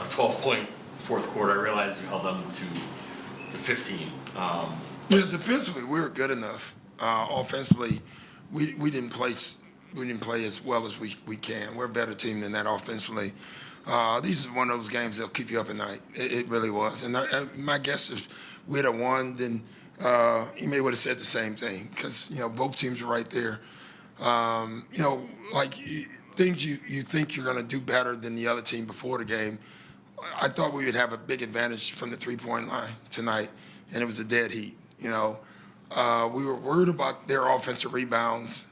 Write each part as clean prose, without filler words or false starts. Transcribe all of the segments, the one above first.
a 12-point fourth quarter. I realize you held them to 15. Yeah, defensively we were good enough. Offensively, we didn't play as well as we can. We're a better team than that offensively. These is one of those games that'll keep you up at night. It really was. And my guess is we'd have won, then he may would have said the same thing because both teams are right there. Like things you think you're going to do better than the other team before the game. I thought we would have a big advantage from the three-point line tonight, and it was a dead heat. We were worried about their offensive rebounds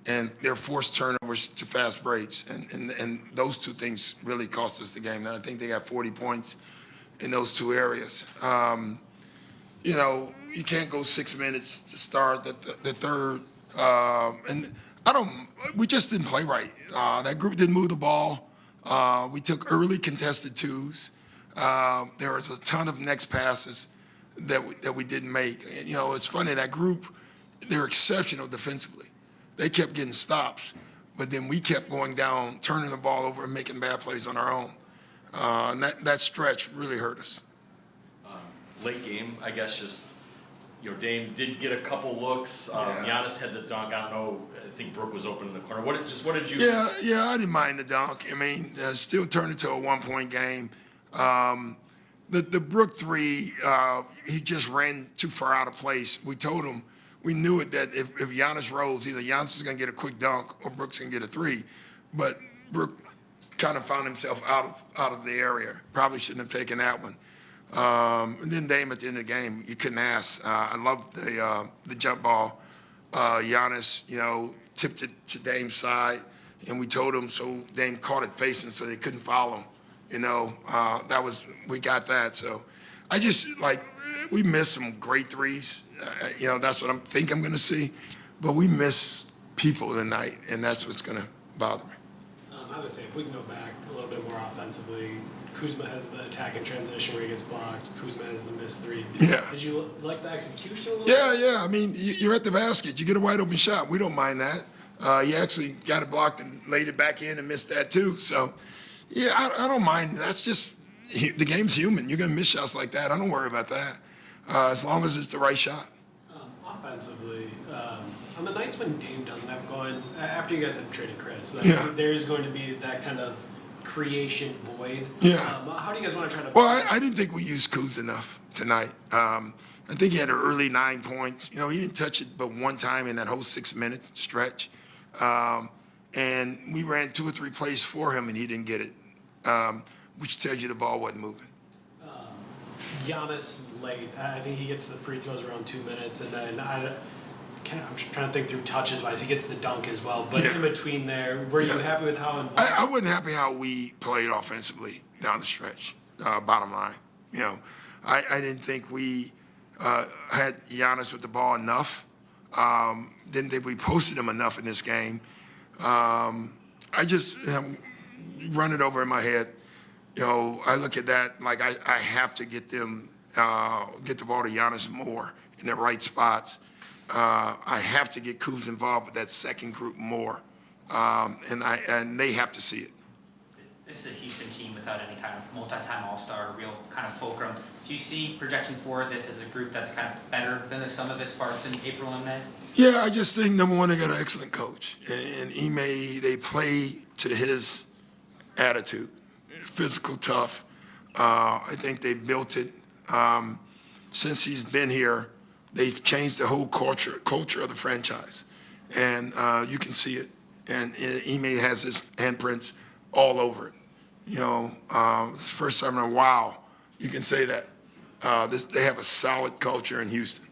and their forced turnovers to fast breaks, and those two things really cost us the game. And I think they got 40 points in those two areas. You can't go 6 minutes to start the third, and we just didn't play right. That group didn't move the ball. We took early contested twos. There was a ton of next passes that we didn't make. It's funny, that group, they're exceptional defensively. They kept getting stops, but then we kept going down, turning the ball over and making bad plays on our own. And that stretch really hurt us. Late game, I guess, just Dame did get a couple looks. Giannis had the dunk. I don't know. I think Brook was open in the corner. What did you? Yeah, I didn't mind the dunk. I mean, still turned into a 1-point game. The Brook three, he just ran too far out of place. We told him, we knew it, that if Giannis rolls, either Giannis is going to get a quick dunk or Brook's going to get a three. But Brook kind of found himself out of the area. Probably shouldn't have taken that one. And then Dame at the end of the game, you couldn't ask. I loved the jump ball. Giannis, tipped it to Dame's side, and we told him, so Dame caught it facing, so they couldn't foul him. We got that. So I just we missed some great threes. That's what I'm going to see, but we miss people tonight, and that's what's going to bother me. As I say, if we can go back a little bit more offensively, Kuzma has the attack and transition where he gets blocked. Kuzma has the missed three. Did you like the execution a little bit? Yeah. I mean, you're at the basket. You get a wide open shot. We don't mind that. You actually got it blocked and laid it back in and missed that too. So, yeah, I don't mind. That's just the game's human. You're going to miss shots like that. I don't worry about that as long as it's the right shot. Offensively, on the nights when Dame doesn't have going, after you guys have traded Chris, there's going to be that kind of creation void. Yeah. How do you guys want to try to? Well, I didn't think we used Kuz enough tonight. I think he had an early 9 points. He didn't touch it but one time in that whole 6-minute stretch. And we ran 2 or 3 plays for him, and he didn't get it, which tells you the ball wasn't moving. Giannis late. I think he gets the free throws around 2 minutes, and then I'm trying to think through touches wise. He gets the dunk as well, but in between there, were you happy with how involved? I wasn't happy how we played offensively down the stretch. Bottom line, I didn't think we had Giannis with the ball enough. Didn't think we posted him enough in this game. I just run it over in my head. I look at that like I have to get the ball to Giannis more in the right spots. I have to get Kuz involved with that second group more, and they have to see it. This is a Houston team without any kind of multi-time all-star, real kind of fulcrum. Do you see projecting forward this as a group that's kind of better than the sum of its parts in April and May? Yeah, I just think, number one, they got an excellent coach. And they play to his attitude. Physical, tough. I think they built it. Since he's been here, they've changed the whole culture of the franchise. And you can see it. And Ime has his handprints all over it. It's the first time in a while you can say that. They have a solid culture in Houston.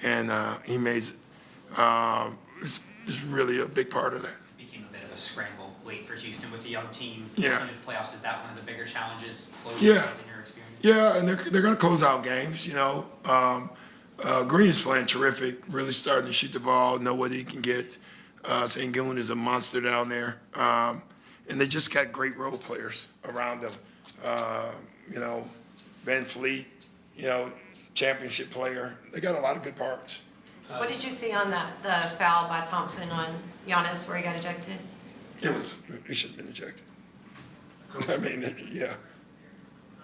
And Ime's is really a big part of that. It became a bit of a scramble late for Houston with a young team. Yeah. In the playoffs, is that one of the bigger challenges? In your experience? Yeah, and they're going to close out games. Green is playing terrific, really starting to shoot the ball, know what he can get. Sengun is a monster down there. And they just got great role players around them. Van Fleet, championship player. They got a lot of good parts. What did you see on the foul by Thompson on Giannis where he got ejected? He should have been ejected. I mean, yeah.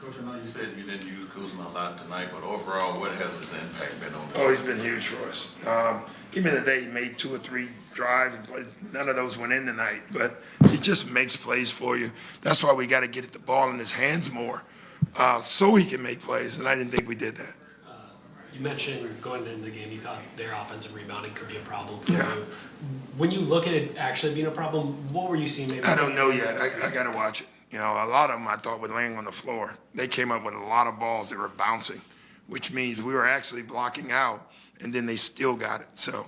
Coach, I know you said you didn't use Kuzma a lot tonight, but overall, what has his impact been on the Oh, he's been huge for us. Even today, he made 2 or 3 drives and plays. None of those went in tonight, but he just makes plays for you. That's why we got to get the ball in his hands more, so he can make plays, and I didn't think we did that. You mentioned going into the game, you thought their offensive rebounding could be a problem for Yeah. you. When you look at it actually being a problem, what were you seeing maybe? I don't know yet. I got to watch it. You know, a lot of them I thought were laying on the floor. They came up with a lot of balls that were bouncing, which means we were actually blocking out, and then they still got it. So,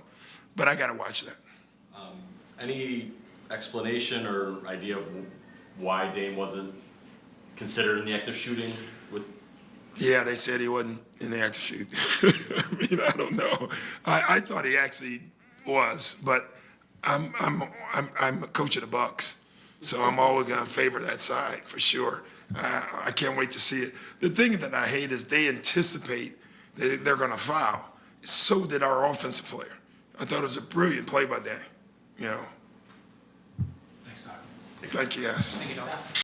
but I got to watch that. Any explanation or idea of why Dame wasn't considered in the active shooting with? Yeah, they said he wasn't in the active shoot. I mean, I don't know. I thought he actually was, but I'm a coach of the Bucks, so I'm always going to favor that side for sure. I can't wait to see it. The thing that I hate is they anticipate that they're going to foul. So did our offensive player. I thought it was a brilliant play by Dame. You know. Thanks, Doc. Thank you, guys. Thank you, Doc.